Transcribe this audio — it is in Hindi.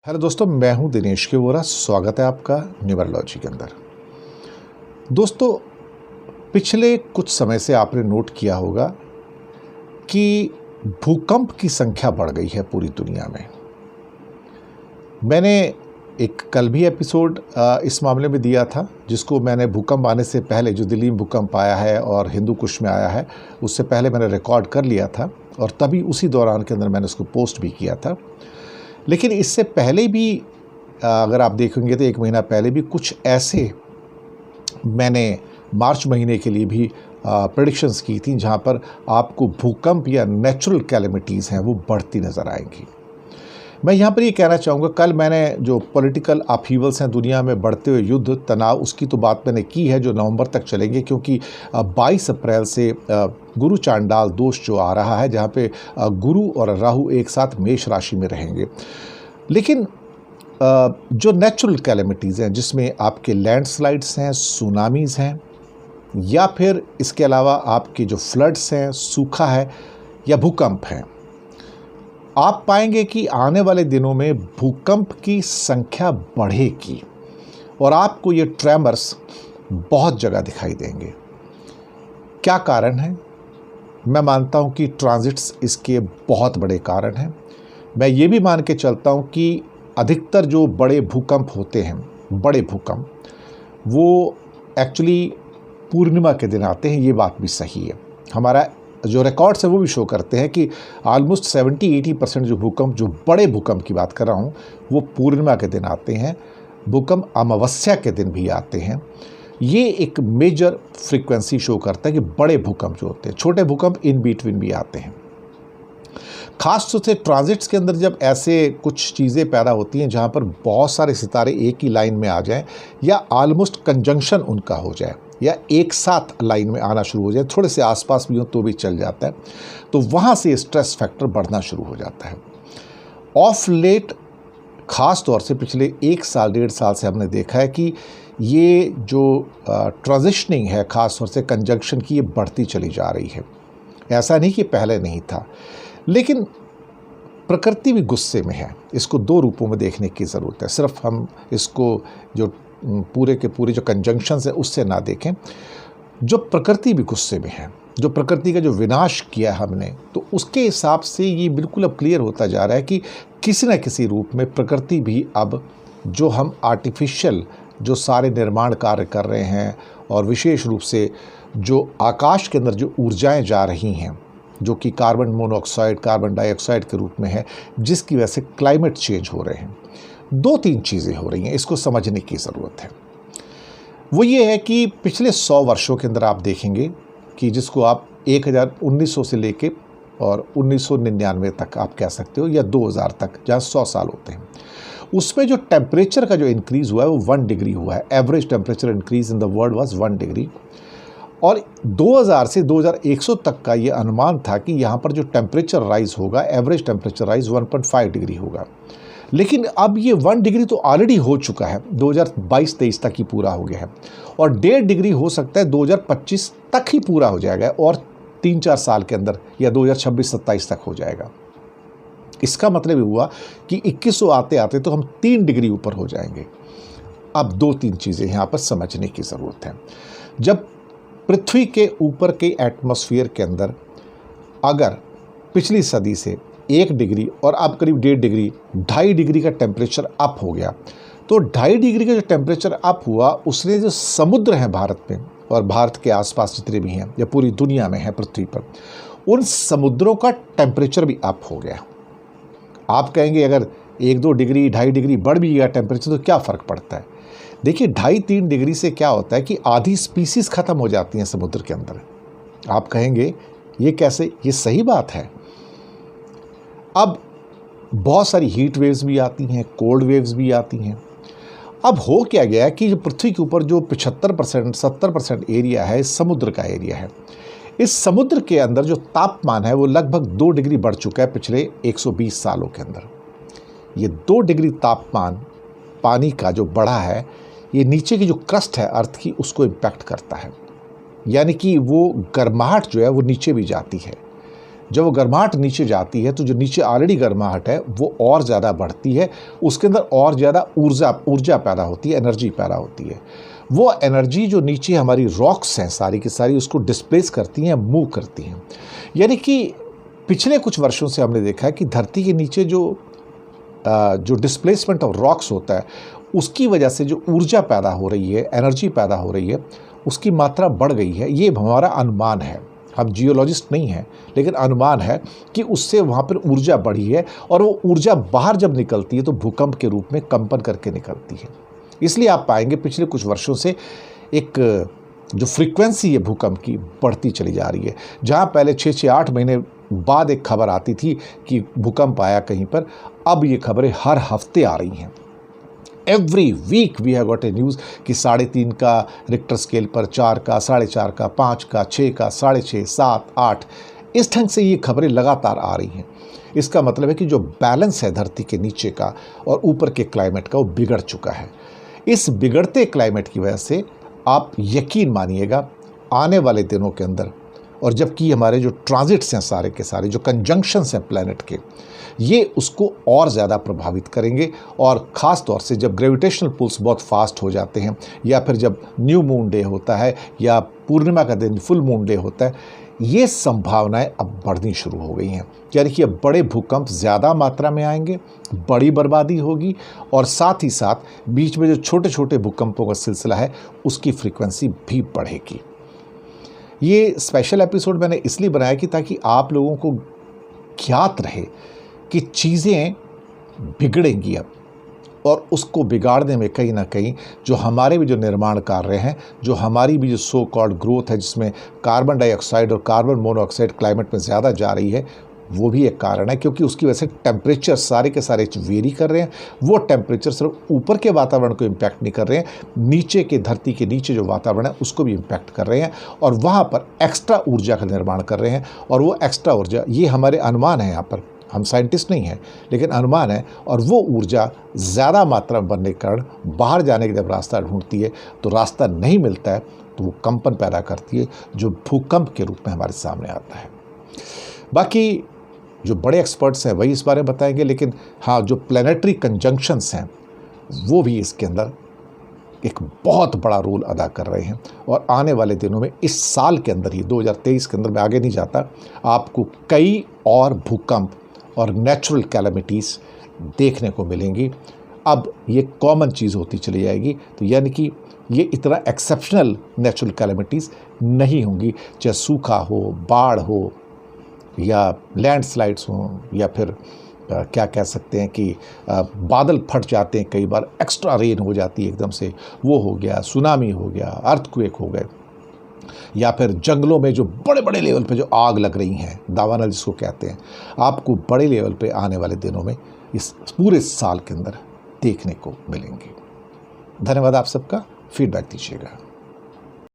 हेलो दोस्तों, मैं हूं दिनेश के वोरा। स्वागत है आपका न्यूमरोलॉजी के अंदर। दोस्तों, पिछले कुछ समय से आपने नोट किया होगा कि भूकंप की संख्या बढ़ गई है पूरी दुनिया में। मैंने एक कल भी एपिसोड इस मामले में दिया था, जिसको मैंने भूकंप आने से पहले, जो दिल्ली में भूकंप आया है और हिंदू कुश में आया है, उससे पहले मैंने रिकॉर्ड कर लिया था और तभी उसी दौरान के अंदर मैंने उसको पोस्ट भी किया था। लेकिन इससे पहले भी अगर आप देखेंगे तो 1 महीना पहले भी कुछ ऐसे मैंने मार्च महीने के लिए भी प्रेडिक्शंस की थी, जहां पर आपको भूकंप या नेचुरल कैलेमिटीज़ हैं वो बढ़ती नज़र आएंगी। मैं यहाँ पर ये कहना चाहूँगा, कल मैंने जो पॉलिटिकल अपहीवल्स हैं दुनिया में, बढ़ते हुए युद्ध तनाव, उसकी तो बात मैंने की है, जो नवंबर तक चलेंगे, क्योंकि 22 अप्रैल से गुरु चांडाल दोष जो आ रहा है, जहाँ पे गुरु और राहु एक साथ मेष राशि में रहेंगे। लेकिन जो नेचुरल कैलेमिटीज़ हैं, जिसमें आपके लैंडस्लाइड्स हैं, सुनामीज़ हैं, या फिर इसके अलावा आपके जो फ्लड्स हैं, सूखा है या भूकंप हैं, आप पाएंगे कि आने वाले दिनों में भूकंप की संख्या बढ़ेगी और आपको ये ट्रेमर्स बहुत जगह दिखाई देंगे। क्या कारण है? मैं मानता हूं कि ट्रांजिट्स इसके बहुत बड़े कारण हैं। मैं ये भी मान के चलता हूं कि अधिकतर जो बड़े भूकंप होते हैं, बड़े भूकंप, वो एक्चुअली पूर्णिमा के दिन आते हैं। ये बात भी सही है। हमारा जो रिकॉर्ड्स है वो भी शो करते हैं कि ऑलमोस्ट 70-80% जो भूकंप, जो बड़े भूकंप की बात कर रहा हूँ, वो पूर्णिमा के दिन आते हैं। भूकंप अमावस्या के दिन भी आते हैं। ये एक मेजर फ्रीक्वेंसी शो करता है कि बड़े भूकंप जो होते हैं, छोटे भूकंप इन बिटवीन भी आते हैं। खास तौर से ट्रांजिट्स के अंदर जब ऐसे कुछ चीज़ें पैदा होती हैं जहाँ पर बहुत सारे सितारे एक ही लाइन में आ जाएं, या ऑलमोस्ट कंजंक्शन उनका हो जाए, या एक साथ लाइन में आना शुरू हो जाए, थोड़े से आसपास भी हो तो भी चल जाता है, तो वहाँ से स्ट्रेस फैक्टर बढ़ना शुरू हो जाता है। ऑफ लेट, ख़ास तौर से पिछले 1 साल 1.5 साल से हमने देखा है कि ये जो ट्रांजिशनिंग है, ख़ास तौर से कंजंक्शन की, ये बढ़ती चली जा रही है। ऐसा नहीं कि पहले नहीं था, लेकिन प्रकृति भी गुस्से में है। इसको 2 रूपों में देखने की ज़रूरत है। सिर्फ हम इसको जो पूरे के पूरे जो कंजंक्शंस है उससे ना देखें। जो प्रकृति भी गुस्से में है, जो प्रकृति का जो विनाश किया हमने, तो उसके हिसाब से ये बिल्कुल अब क्लियर होता जा रहा है कि किसी न किसी रूप में प्रकृति भी अब, जो हम आर्टिफिशियल जो सारे निर्माण कार्य कर रहे हैं, और विशेष रूप से जो आकाश के अंदर जो ऊर्जाएं जा रही हैं, जो कि कार्बन मोनोऑक्साइड, कार्बन डाइऑक्साइड के रूप में है, जिसकी वजह से क्लाइमेट चेंज हो रहे हैं। 2-3 चीज़ें हो रही हैं, इसको समझने की ज़रूरत है। वो ये है कि पिछले 100 वर्षों के अंदर आप देखेंगे कि, जिसको आप 1900 से लेके और 1999 तक आप कह सकते हो, या 2000 तक, जहाँ 100 साल होते हैं, उसमें जो टेम्परेचर का जो इंक्रीज़ हुआ है वो 1 डिग्री हुआ है। Average temperature increase in the world was 1 degree. और 2000 से 2100 तक का ये अनुमान था कि यहाँ पर जो टेम्परेचर राइज होगा, एवरेज टेम्परेचर राइज 1.5 डिग्री होगा। लेकिन अब ये 1 डिग्री तो ऑलरेडी हो चुका है, 2022-23 तक ही पूरा हो गया है, और 1.5 डिग्री हो सकता है 2025 तक ही पूरा हो जाएगा, और 3-4 साल के अंदर, या 2026-27 तक हो जाएगा। इसका मतलब ये हुआ कि 2100 आते आते तो हम 3 डिग्री ऊपर हो जाएंगे। अब 2-3 चीज़ें यहाँ पर समझने की ज़रूरत है। जब पृथ्वी के ऊपर के एटमॉस्फेयर के अंदर अगर पिछली सदी से 1 डिग्री और अब करीब 1.5 डिग्री, 2.5 डिग्री का टेम्परेचर अप हो गया, तो 2.5 डिग्री का जो टेम्परेचर अप हुआ, उसने जो समुद्र हैं भारत में और भारत के आसपास जितने भी हैं, या पूरी दुनिया में हैं पृथ्वी पर, उन समुद्रों का टेम्परेचर भी अप हो गया। आप कहेंगे अगर 1-2 डिग्री, 2.5 डिग्री बढ़ भी गया टेम्परेचर तो क्या फ़र्क पड़ता है? देखिए, 2.5-3 डिग्री से क्या होता है कि आधी स्पीसीज़ ख़त्म हो जाती हैं समुद्र के अंदर। आप कहेंगे ये कैसे? ये सही बात है। अब बहुत सारी हीट वेव्स भी आती हैं, कोल्ड वेव्स भी आती हैं। अब हो क्या गया है कि जो पृथ्वी के ऊपर जो 75% 70% एरिया है, समुद्र का एरिया है। इस समुद्र के अंदर जो तापमान है वो लगभग 2 डिग्री बढ़ चुका है पिछले 120 सालों के अंदर। ये 2 डिग्री तापमान पानी का जो बढ़ा है, ये नीचे की जो क्रस्ट है अर्थ की, उसको इम्पैक्ट करता है। यानी कि वो गर्माहट जो है वो नीचे भी जाती है। जब वो गर्माहट नीचे जाती है तो जो नीचे ऑलरेडी गर्माहट है वो और ज़्यादा बढ़ती है, उसके अंदर और ज़्यादा ऊर्जा पैदा होती है, एनर्जी पैदा होती है। वो एनर्जी जो नीचे हमारी रॉक्स हैं सारी की सारी उसको डिस्प्लेस करती हैं, मूव करती हैं। यानी कि पिछले कुछ वर्षों से हमने देखा है कि धरती के नीचे जो डिस्प्लेसमेंट ऑफ रॉक्स होता है उसकी वजह से जो ऊर्जा पैदा हो रही है, एनर्जी पैदा हो रही है, उसकी मात्रा बढ़ गई है। ये हमारा अनुमान है, हम जियोलॉजिस्ट नहीं हैं, लेकिन अनुमान है कि उससे वहाँ पर ऊर्जा बढ़ी है और वो ऊर्जा बाहर जब निकलती है तो भूकंप के रूप में कंपन करके निकलती है। इसलिए आप पाएंगे पिछले कुछ वर्षों से एक जो फ्रीक्वेंसी है भूकंप की बढ़ती चली जा रही है। जहाँ पहले 6-8 महीने बाद एक खबर आती थी कि भूकंप आया कहीं पर, अब ये खबरें हर हफ्ते आ रही हैं। Every week we have got a news कि 3.5 का रिक्टर स्केल पर, 4 का, 4.5 का, 5 का, 6 का, 6.5, 7, 8, इस ढंग से ये खबरें लगातार आ रही हैं। इसका मतलब है कि जो बैलेंस है धरती के नीचे का और ऊपर के क्लाइमेट का वो बिगड़ चुका है। इस बिगड़ते क्लाइमेट की वजह से आप यकीन मानिएगा आने वाले दिनों के अंदर, और जबकि हमारे जो ट्रांजिट्स हैं सारे के सारे, जो कंजंक्शंस हैं प्लैनेट के, ये उसको और ज़्यादा प्रभावित करेंगे। और ख़ास तौर से जब ग्रेविटेशनल पुल्स बहुत फास्ट हो जाते हैं, या फिर जब न्यू मून डे होता है या पूर्णिमा का दिन फुल मून डे होता है, ये संभावनाएं अब बढ़नी शुरू हो गई हैं। यानी कि अब बड़े भूकंप ज़्यादा मात्रा में आएंगे, बड़ी बर्बादी होगी, और साथ ही साथ बीच में जो छोटे छोटे भूकंपों का सिलसिला है उसकी फ्रीक्वेंसी भी बढ़ेगी। ये स्पेशल एपिसोड मैंने इसलिए बनाया कि ताकि आप लोगों को ज्ञात रहे कि चीज़ें बिगड़ेंगी अब, और उसको बिगाड़ने में कहीं ना कहीं जो हमारे भी जो निर्माण कार्य हैं, जो हमारी भी जो सो कॉल्ड ग्रोथ है जिसमें कार्बन डाइऑक्साइड और कार्बन मोनोऑक्साइड क्लाइमेट में ज़्यादा जा रही है, वो भी एक कारण है। क्योंकि उसकी वजह से टेम्परेचर सारे के सारे वेरी कर रहे हैं। वो टेम्परेचर सिर्फ ऊपर के वातावरण को इम्पैक्ट नहीं कर रहे हैं, नीचे के धरती के नीचे जो वातावरण है उसको भी इम्पैक्ट कर रहे हैं, और वहाँ पर एक्स्ट्रा ऊर्जा का निर्माण कर रहे हैं। और वो एक्स्ट्रा ऊर्जा, ये हमारे अनुमान है, यहाँ पर हम साइंटिस्ट नहीं हैं लेकिन अनुमान है, और वो ऊर्जा ज़्यादा मात्रा में बनने के कारण बाहर जाने के जब रास्ता ढूंढती है तो रास्ता नहीं मिलता है, तो वो कंपन पैदा करती है जो भूकंप के रूप में हमारे सामने आता है। बाकी जो बड़े एक्सपर्ट्स हैं वही इस बारे में बताएंगे, लेकिन हाँ, जो प्लैनेटरी कंजंक्शंस हैं वो भी इसके अंदर एक बहुत बड़ा रोल अदा कर रहे हैं। और आने वाले दिनों में, इस साल के अंदर ही 2023 के अंदर, मैं आगे नहीं जाता, आपको कई और भूकंप और नेचुरल कैलेमिटीज़ देखने को मिलेंगी। अब ये कॉमन चीज़ होती चली जाएगी। तो यानी कि ये इतना एक्सेप्शनल नेचुरल कैलेमिटीज़ नहीं होंगी, चाहे सूखा हो, बाढ़ हो, या लैंडस्लाइड्स हों, या फिर क्या कह सकते हैं कि बादल फट जाते हैं, कई बार एक्स्ट्रा रेन हो जाती है एकदम से, वो हो गया, सुनामी हो गया, अर्थक्वेक हो गए, या फिर जंगलों में जो बड़े बड़े लेवल पे जो आग लग रही हैं, दावानल जिसको कहते हैं, आपको बड़े लेवल पे आने वाले दिनों में इस पूरे साल के अंदर देखने को मिलेंगे। धन्यवाद आप सबका, फीडबैक दीजिएगा।